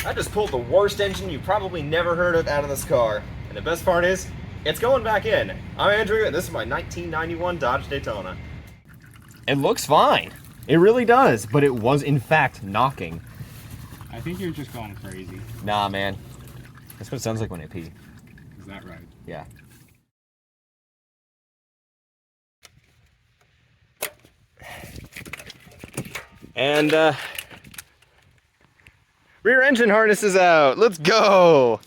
I just pulled the worst engine you probably never heard of out of this car. And the best part is, it's going back in. I'm Andrew, and this is my 1991 Dodge Daytona. It looks fine. It really does, but it was in fact knocking. I think you're just going crazy. Nah, man. That's what it sounds like when I pee. Is that right? Yeah. And, rear engine harness is out. Let's go!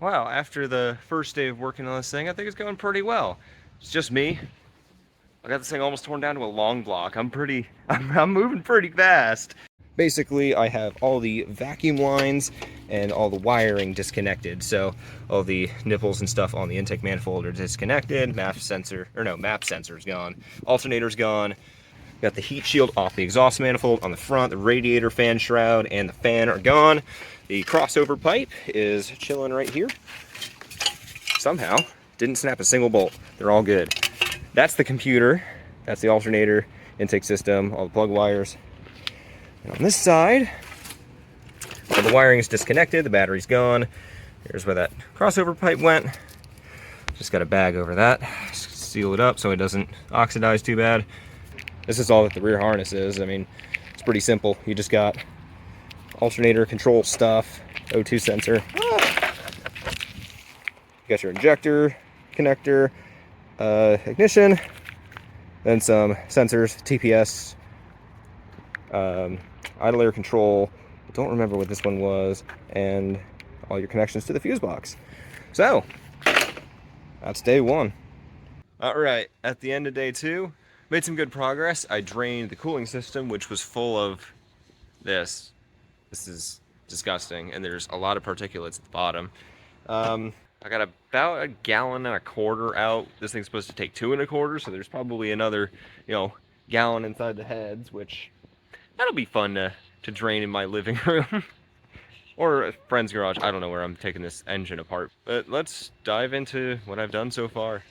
Wow, after the first day of working on this thing, I think it's going pretty well. It's just me. I got this thing almost torn down to a long block. I'm moving pretty fast. Basically, I have all the vacuum lines and all the wiring disconnected. So all the nipples and stuff on the intake manifold are disconnected. MAP sensor's gone. Alternator's gone. Got the heat shield off the exhaust manifold on the front. The radiator fan shroud and the fan are gone. The crossover pipe is chilling right here. Somehow, didn't snap a single bolt. They're all good. That's the computer. That's the alternator, intake system, all the plug wires. And on this side, all the wiring is disconnected, the battery's gone. Here's where that crossover pipe went. Just got a bag over that. Seal it up so it doesn't oxidize too bad. This is all that the rear harness is. I mean, it's pretty simple. You just got alternator control stuff, O2 sensor. You got your injector, connector, ignition, then some sensors, TPS, idle air control. I don't remember what this one was, and all your connections to the fuse box. So, that's day one. All right, at the end of day two, made some good progress. I drained the cooling system, which was full of this. This is disgusting, and there's a lot of particulates at the bottom. I got about 1.25 gallons out. This thing's supposed to take 2 1/4, so there's probably another, gallon inside the heads, which that'll be fun to drain in my living room. Or a friend's garage. I don't know where I'm taking this engine apart. But let's dive into what I've done so far.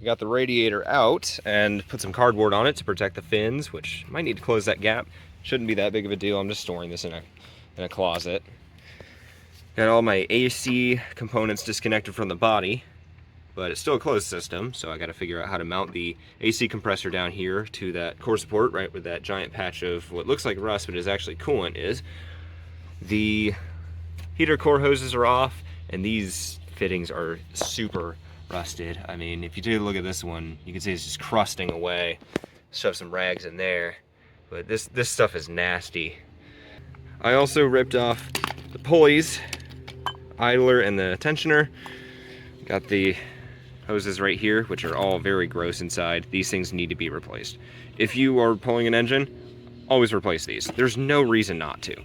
I got the radiator out and put some cardboard on it to protect the fins, which might need to close that gap. Shouldn't be that big of a deal. I'm just storing this in a closet. Got all my AC components disconnected from the body, but it's still a closed system, so I got to figure out how to mount the AC compressor down here to that core support, right where that giant patch of what looks like rust, but is actually coolant is. The heater core hoses are off, and these fittings are super rusted. I mean, if you take a look at this one, you can see it's just crusting away. Shove some rags in there, but this stuff is nasty. I also ripped off the pulleys, idler, and the tensioner. Got the hoses right here, which are all very gross inside. These things need to be replaced. If you are pulling an engine, always replace these. There's no reason not to.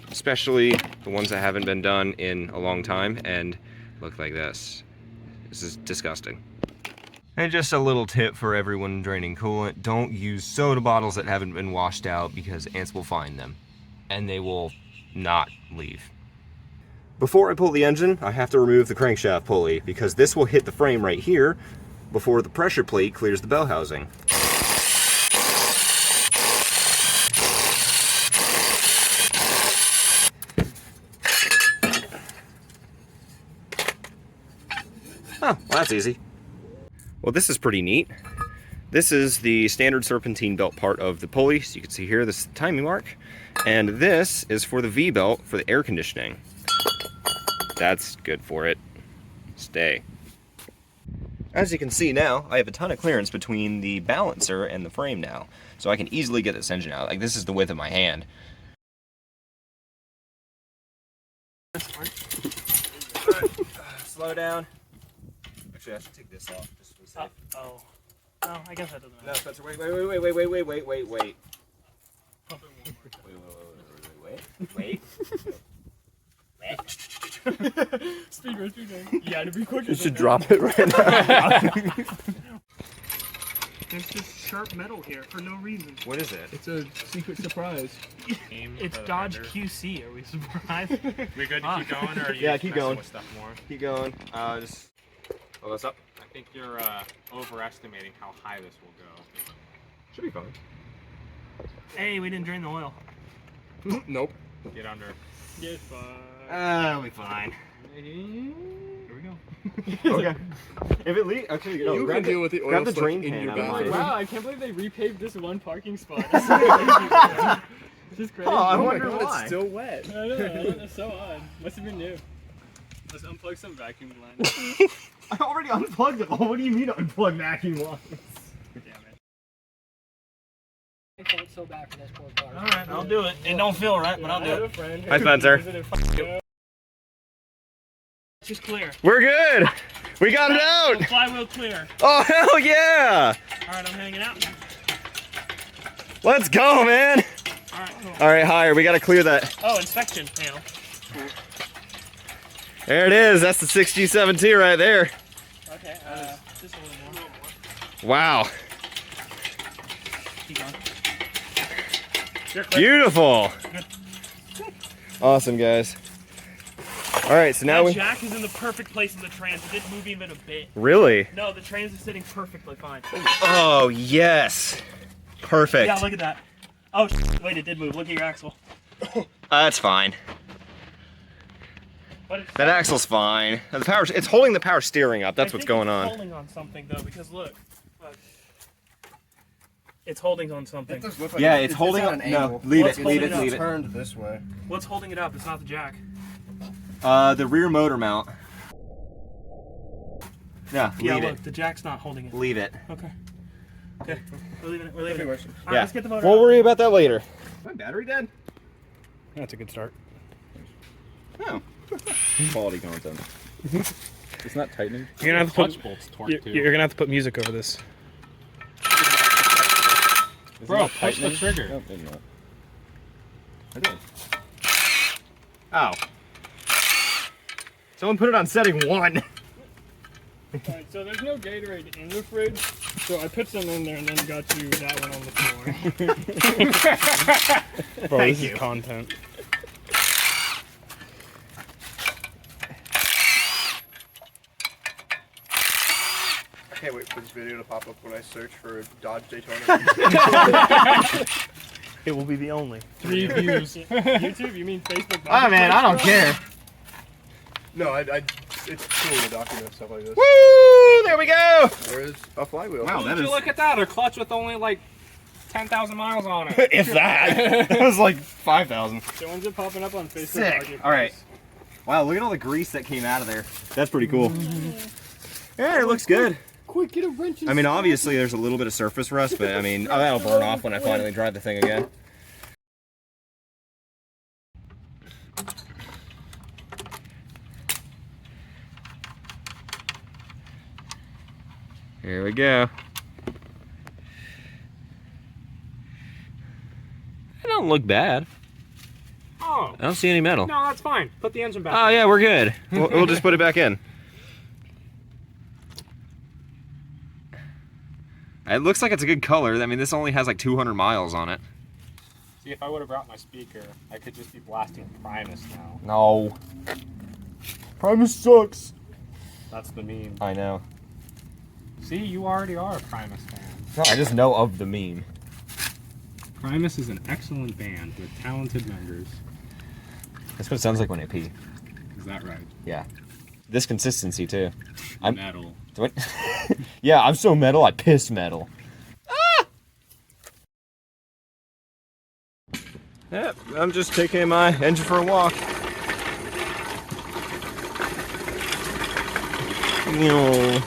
Especially the ones that haven't been done in a long time and look like this. This is disgusting. And just a little tip for everyone draining coolant, don't use soda bottles that haven't been washed out because ants will find them and they will not leave. Before I pull the engine, I have to remove the crankshaft pulley because this will hit the frame right here before the pressure plate clears the bell housing. Oh, well, that's easy. Well, this is pretty neat. This is the standard serpentine belt part of the pulley. So you can see here, this is the timing mark. And this is for the V-belt for the air conditioning. That's good for it. Stay. As you can see now, I have a ton of clearance between the balancer and the frame now. So I can easily get this engine out. Like, this is the width of my hand. Slow down. Actually, I should take this off just to be safe. Oh. No, I guess that doesn't matter. No, Spencer, wait. Wait. Speed run. Yeah, to be quick. You should drop it right now. There's just sharp metal here for no reason. What is it? It's a secret surprise. It's Dodge QC. Are we surprised? We good to keep going, or are you Yeah, keep going. with stuff more? Keep going. Just hold this up. I think you're overestimating how high this will go. Should be fine. Hey, we didn't drain the oil. Nope. Get under. Get fine. I'll be fine. Here we go. Okay. If it leaks, okay, You can deal with the oil grab the slick drain in pan your out of bathroom. mine. Wow, I can't believe they repaved this one parking spot. That's so crazy. It's just crazy. Oh, I Oh my wonder God, why. it's still wet. I know, that's so odd. Must have been new. Let's unplug some vacuum lines. I already unplugged it. What do you mean unplug vacuum lines? Damn it. I felt so bad for those poor cars. Alright, I'll do it. It don't feel right, but I'll do it. Hi, Spencer. She's clear. We're good. We got it out. Flywheel clear. Oh, hell yeah. Alright, I'm hanging out. Let's go, man. Alright, cool. All right, higher. We got to clear that. Oh, inspection panel. There it is. That's the 6G7T right there. Okay, just a little more. Wow. Keep going. You're clear. Beautiful. Awesome, guys. All right, so now That we... jack is in the perfect place in the trans. It didn't move even a bit. Really? No, the trans is sitting perfectly fine. Oh, yes. Perfect. Yeah, look at that. Oh, wait, it did move. Look at your axle. That's fine. But it's That axle's fine. The power, it's holding the power steering up. That's I what's think going it's on. holding on something, though, because look. It's holding on something. Yeah, it's holding on up. an No, angle. leave What's it, holding leave it, it up? leave it. Turned this way. What's holding it up? It's not the jack. The rear motor mount. Yeah, Yeah, leave look, it. the jack's not holding it. Leave it. Okay. Okay, we're leaving it. We're leaving it. All right, Yeah. let's get the motor We'll out. worry about that later. My battery dead? That's a good start. Oh. Quality content. It's not tightening. You're gonna have to put- clutch bolts torque too. You're gonna have to put music over this. Bro, push the trigger. Nope, did not. I did. Ow. Someone put it on setting 1. Alright, so there's no Gatorade in the fridge, so I put some in there and then got you that one on the floor. Bro, Thank this you. is content. I can't wait for this video to pop up when I search for Dodge Daytona. It will be the only. 3 views. YouTube? You mean Facebook? Oh man, I don't care. No, it's cool to document stuff like this. Woo! There we go! There's a flywheel. Wow, that Would is... you look at that? A clutch with only like 10,000 miles on it. if that. That was like 5,000. So when's it popping up on Facebook? Sick. Marketplace? All right. Wow, look at all the grease that came out of there. That's pretty cool. Yeah, it looks good. Quick, get a wrench and I mean, obviously there's a little bit of surface rust, but I mean, that'll burn off when I finally drive the thing again. Here we go. It don't look bad. Oh, I don't see any metal. no, that's fine. Put the engine back. Oh yeah, we're good. We'll just put it back in. It looks like it's a good color. I mean, this only has like 200 miles on it. See, if I would have brought my speaker, I could just be blasting Primus now. No. Primus sucks. That's the meme. I know. See, you already are a Primus fan. No, I just know of the meme. Primus is an excellent band with talented members. That's what it sounds like when I pee. Is that right? Yeah. This consistency too. I'm Metal. what? Yeah, I'm so metal. I piss metal. Ah! Yep, I'm just taking my engine for a walk. No.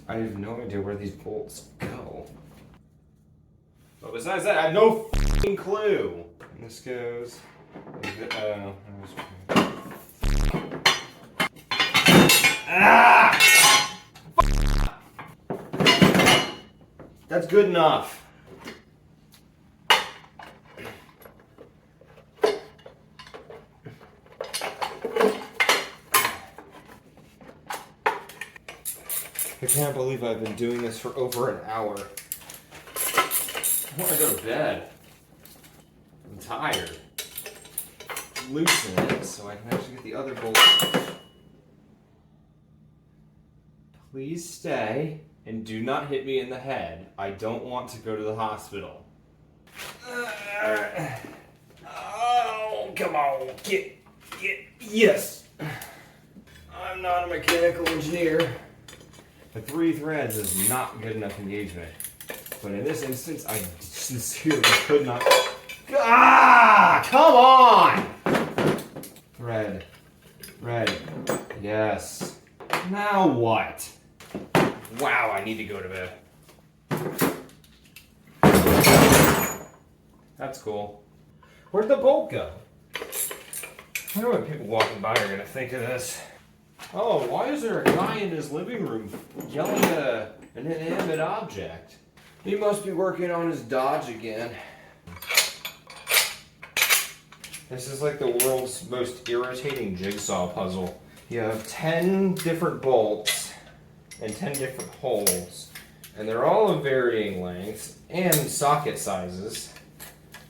I have no idea where these bolts go. But besides that, I have no f***ing clue. And this goes. Ah! That's good enough. I can't believe I've been doing this for over an hour. I want to go to bed. I'm tired. Loosen it so I can actually get the other bolt. Please stay And do not hit me in the head. I don't want to go to the hospital. Oh, come on. Get, yes. I'm not a mechanical engineer. The 3 threads is not good enough engagement. But in this instance, I sincerely could not. Ah, come on! Thread. Yes. Now what? Wow, I need to go to bed. That's cool. Where'd the bolt go? I wonder what people walking by are gonna think of this. Oh, why is there a guy in his living room yelling at an inanimate object? He must be working on his Dodge again. This is like the world's most irritating jigsaw puzzle. You have 10 different bolts and 10 different holes, and they're all of varying lengths and socket sizes,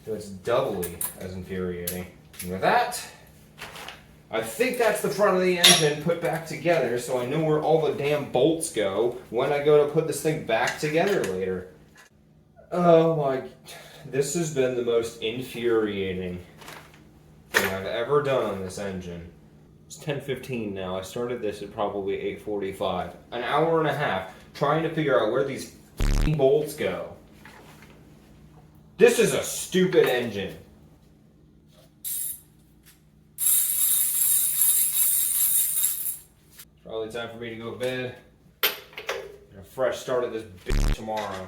so it's doubly as infuriating. And with that, I think that's the front of the engine put back together, so I know where all the damn bolts go when I go to put this thing back together later. Oh my, this has been the most infuriating thing I've ever done on this engine. It's 10:15 now. I started this at probably 8:45. An hour and a half trying to figure out where these bolts go. This is a stupid engine. Probably time for me to go to bed. Get a fresh start of this bitch tomorrow.